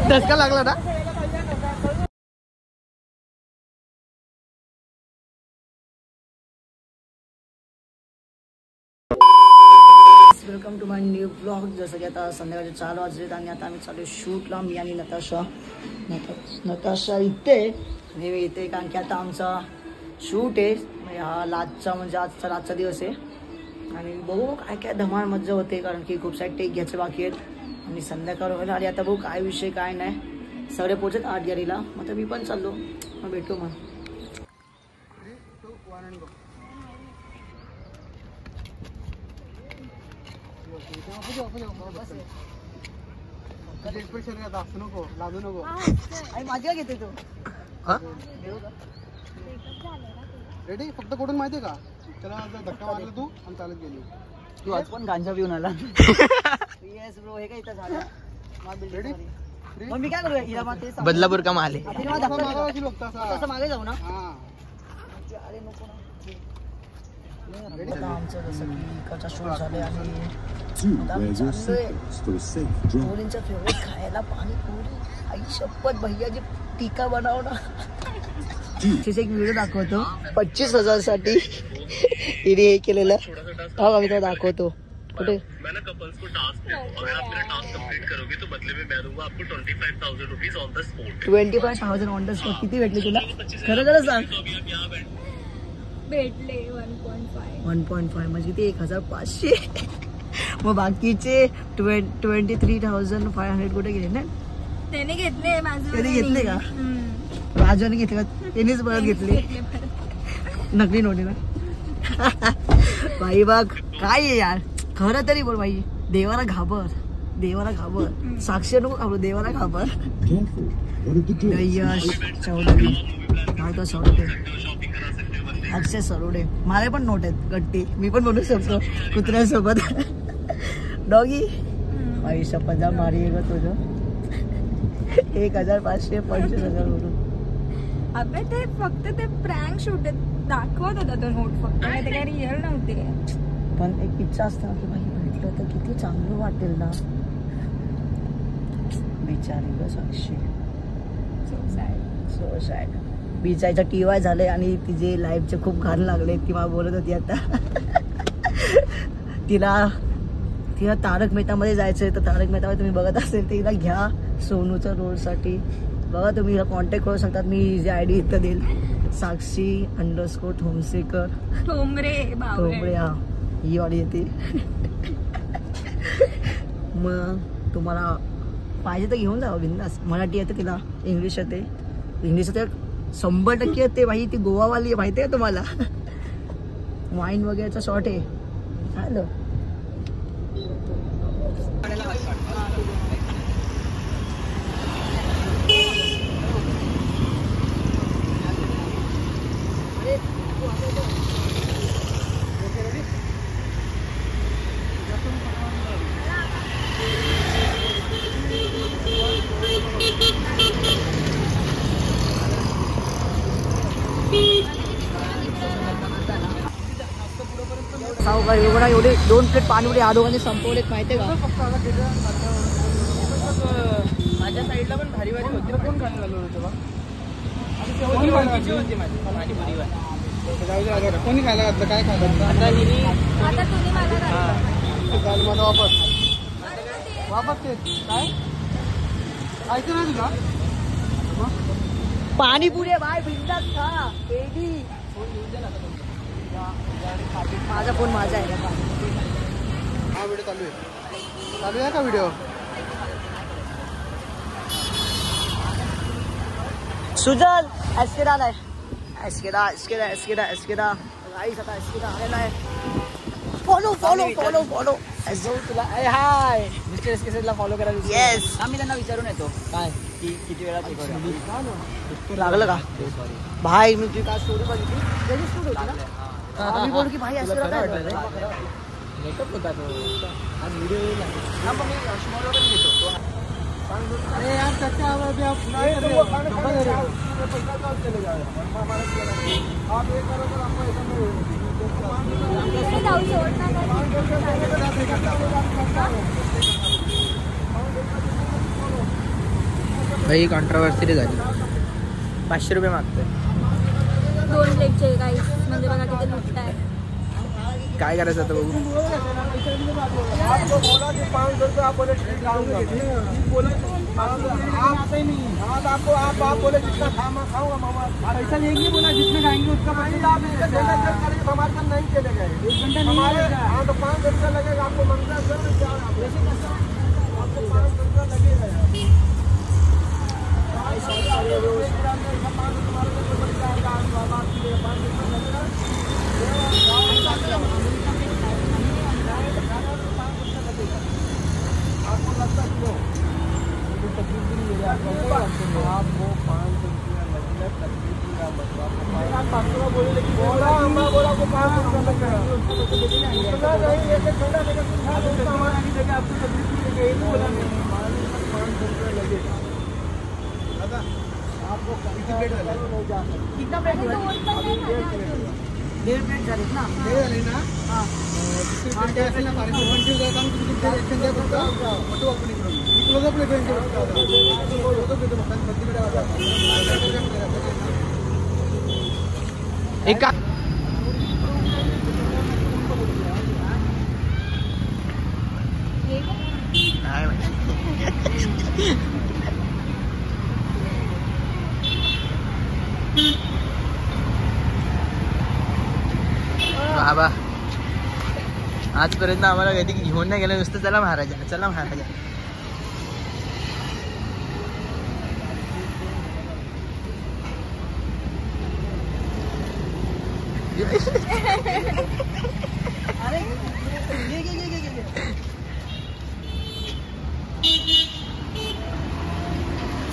धक्का लागला ना. Welcome to my new blog. जसं की आता संध्याकाळचे 4 वाजलेत आणि आता आम्ही चालू शूटला. मी आणि नताशा इथे मी इथे कारण की आता आमचा शूट आहे हा लास्टचा, म्हणजे आजचा लास्टचा दिवस आहे आणि बघू काय काय धमाल मज्जा होते कारण की खूप सारे टेक घ्यायचे बाकी आहेत आणि संध्याकाळ व्हायला आली. आता बघू काय विषय काय नाही. सगळे पोहोचत आठ गाडीला. मग आता मी पण चाललो. मग भेटू मग. माझ्या घेते तू रेडी. फक्त कुठून माहितीये का त्याला धक्का मारला तू आणि चालत गेली. तू आज पण गांजा पिऊन आला. Yes bro. हे काय इथं झालं. मी काय करू बदलापूर का माले मागे जाऊ ना. अरे नको ना. आमचं जसं की इकडचा शूट झाले आणि मुलींच्या फेवरेट खायला पाणीपुरी. आई शपथ भैयाची टिका बनव ना. एक व्हिडिओ दाखवतो 25,000 साठी हिने हे केलेलं. आम्ही तो दाखवतो. कुठे मैंने कपल्स को टास्क दे दूं. अगर आप मेरा टास्क कंप्लीट करोगे तो बदले में मैं दूंगा आपको 25,000 rupees on the spot. 25,000 on the spot. किती भेटले तुला खरं खरं सांग. भेटले 1.5 म्हणजे ते 1,500. मग बाकीचे 23,500 कुठे गेले ना. त्याने घेतले माझं. त्याने घेतले का. राजाने घेतले का. त्यानेच परत घेतले नकली नोटी ना. बाई बघ काय आहे यार. खरं तरी बोल बाई. देवाला घाबर. देवाला घाबर. साक्षी नको घाबरू. देवाला घाबर. यश चौधरी नाव सरोडे. अक्षय सरोडे. माझे पण नोट आहेत गट्टी. मी पण बनवू शकतो कुत्र्यासोबत. डॉगी आई शपथ मारी आहे ग तुझं. 1,500 25,000 वरून. अबे ते फक्त ते प्रँक शूट दाखवत होता तो नोट फक्त. ते काही रिअल नव्हते. पण एक इच्छा असते ना की बाई भेटलं तर किती चांगलं वाटेल ना. बिचारी ग साक्षी. So sad. बिचारीचा TY झालंय आणि तिचे लाईफचे खूप घाण लागले. ती मला बोलत होती आता तिला तारक मेहतामध्ये जायचंय. तर तारक मेहतामध्ये तुम्ही बघत असेल तर तिला घ्या सोनूच्या रोलसाठी. बघा तुम्ही कॉन्टॅक्ट करू शकतात. मी जी ID इथं देईल. साक्षी _ ठोंबसेकर ठोंबरे. हा ही वाडी येते. मग तुम्हाला पाहिजे तर घेऊन जावं बिंदास. मराठी येते तिला. इंग्लिश येते. इंग्लिश तर 100% येते भाई. ती गोवावाली आहे माहिती आहे तुम्हाला. वाईन वगैरेचा शॉर्ट आहे. हॅलो एवढा एवढे 2 प्लेट पाणीपुरी आदोगाने संपवलेत माहितीये का. माझ्या साईडला पण भारी भारी होते. कोण खायला लागलो होतं कोणी खायला घातलं. काय खायला आता तुम्ही मला वापस काय खायचं नाही तुला. पाणीपुरी बाय बिंदास खा. माझा फोन माझा आहे. हा व्हिडिओ चालू आहे का व्हिडिओ. सुजल एस्केडा आलाय. एस्केडा गाईस आता एस्केडा आलेला आहे. फॉलो तुला. हाय मिस्टर एस्केडला फॉलो करा. येस. आम्ही त्यांना विचारून येतो काय की किती वेळा लागलं का. भाई मी तुझी काय स्टोरी बघितली. मी बोलू की भाई एस्केडा काय मेकअप होता तो. आज व्हिडिओ येईल ना. पण मी अशमोर वगैरे घेतो. अरे यार चाचा आप भाई कॉन्ट्रोवर्सी झाली. 500 रुपये मागतोय. 2 प्लेटचे गाईस म्हणजे बघा किती लुटताय. काय करायचं आता बघू. आप बोले जितना खाऊंगा मामा ऐसा नहीं बोला जितने खाएंगे उसका हमारे साथ नहीं चलेगा. 1 घंटा नहीं. हाँ तो 500 रुपया लगेगा आपको. मंगता सर आपको 500 रुपया लगेगा. आपको लगता है तकलीफ भी नहीं मिलेगा आपको 500 रुपया लगेगा. तकलीफ का मतलब बोला हमारा बोला को 500 रुपया लगेगा. आपको तकलीफ नहीं लगेगा. बोला 500 रुपया लगेगा. आपको कितना प्लेट डेढ़ प्लेट झाले ना. हां असेल ना. एक बाबा आजपर्यंत आम्हाला कधी घेऊन नाही गेलं. नुसतं चला महाराजा चला महाराजा.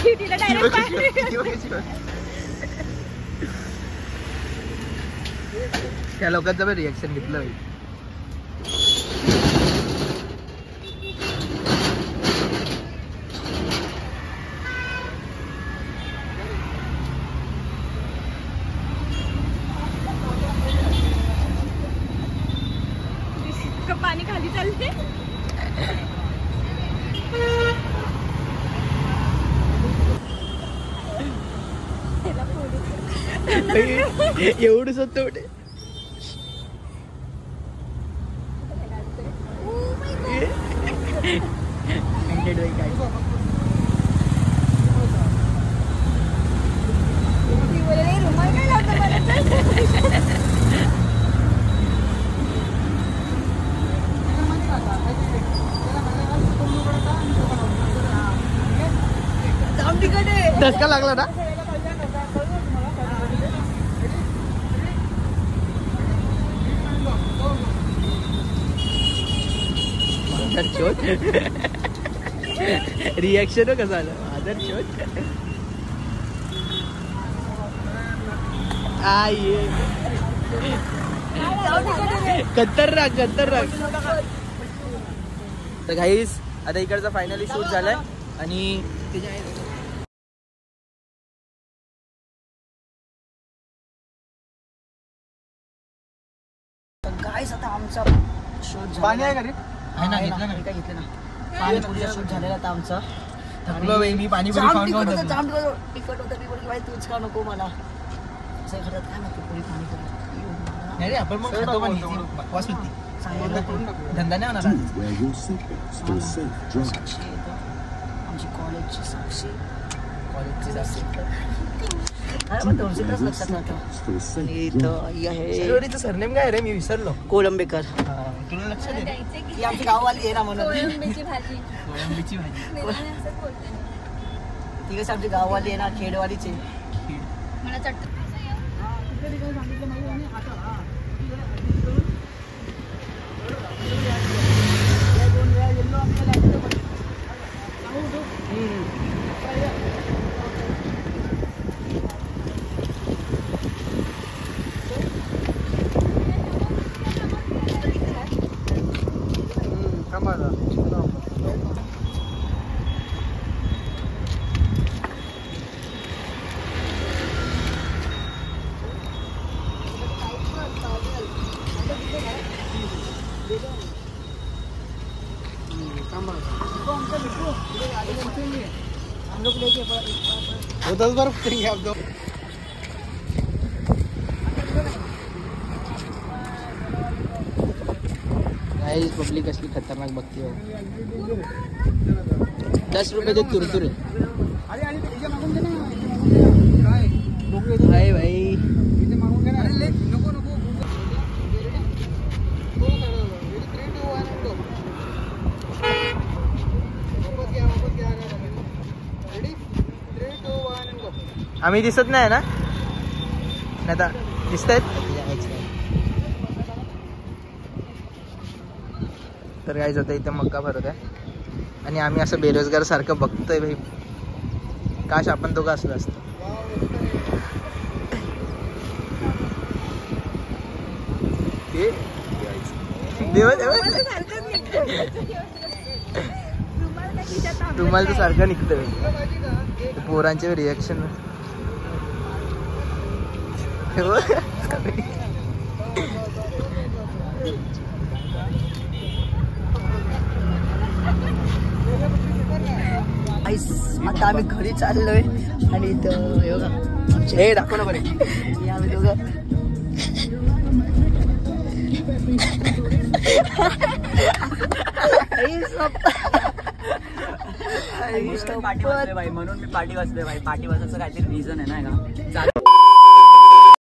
शिटीला डायरेक्ट त्या लोकांचं पण रिॲक्शन घेतलं भाई. पाणी खाली चालते. एवढंच होतं कुठे. रुमाल काय लावतो. धसका लागला ना. रिॲक्शन कसं आलं आदर शोध. खतरनाक खतरनाक. तर गाईस आता इकडचा फायनली शूट झालाय आणि गाईस आता आमचा शूट पाणी आहे का रे. आहे ना. घेतलं ना. काय घेतलं ना. पाणीपुरीचा शूट झालेला आता आमचा. थकलो बाई मी. पाणीपुरी खाऊन खाऊन तिखट होतं. मी बोलली बाई तूच का नको मला. असं खरंच काय नको पुरी पाणीपुरी. नाही रे आपण मग खातो पण बकवास होती. धंदा नाही होणार. आमची कॉलेजची साक्षी. कॉलेजची लक्षात नव्हतं. सरनेम काय रे मी विसरलो. कोलंबेकर. तुला लक्षात आहे आमची गाववाली आहे ना म्हणून. कोळंबीची भाजी. कोळंबीची भाजी. ती कशी आमची गाववाली आहे ना. खेडवालीची. मला चटणी हम लोग लेके वो 10 बार करेंगे आप दो। गाइस पब्लिक असली खतरनाक बघती हो. 10 रुपये दे तुरतुरे. हाय भाई आम्ही दिसत नाही ना, नाही तर दिसतायत. तर काय जातं इथे मक्का भरत आहे आणि आम्ही असं बेरोजगार सारखं बघतोय भाई. काश आपण दोघं असलो असतो. तुम्हाला तर सारखं निघतंय पोरांचे रिॲक्शन. आता आम्ही घरी चाललोय आणि इथं हे दाखव ना बरे. आम्ही दोघं पाठी वाजले भाई, म्हणून मी पाठी वाजले भाई. पाठी वाजायचं काहीतरी रिझन आहे ना का.